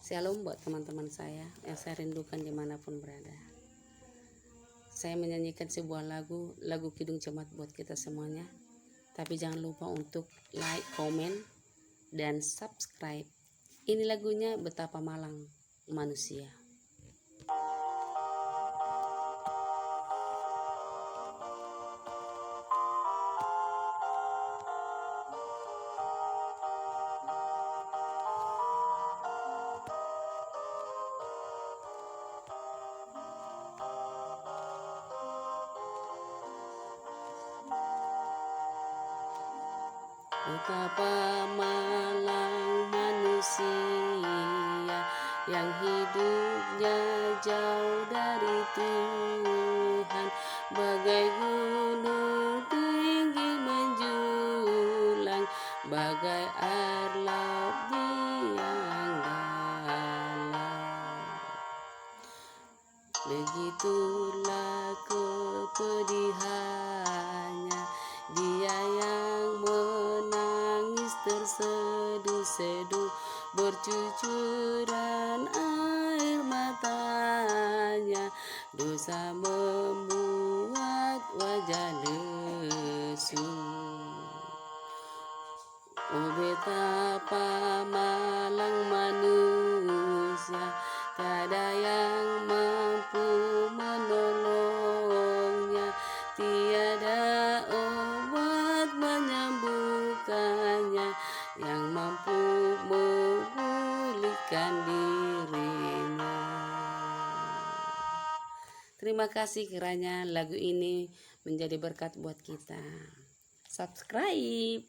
Shalom buat teman-teman saya yang saya rindukan dimanapun berada. Saya menyanyikan sebuah lagu Kidung Jemaat buat kita semuanya. Tapi jangan lupa untuk like, komen, dan subscribe. Ini lagunya Betapa Malang Manusia. Betapa malang manusia yang hidupnya jauh dari Tuhan, bagai gunung tinggi menjulang, bagai air laut yang dalam. Begitulah kepedihannya dia yang menangis terseduh-seduh, bercucuran air matanya, dosa membuat wajah lesu. Oh, betapa malang manusia, tiada yang mampu menolongnya, tiada obat menyembuhkannya yang mampu memulihkan dirinya. Terima kasih, kiranya lagu ini menjadi berkat buat kita. Subscribe.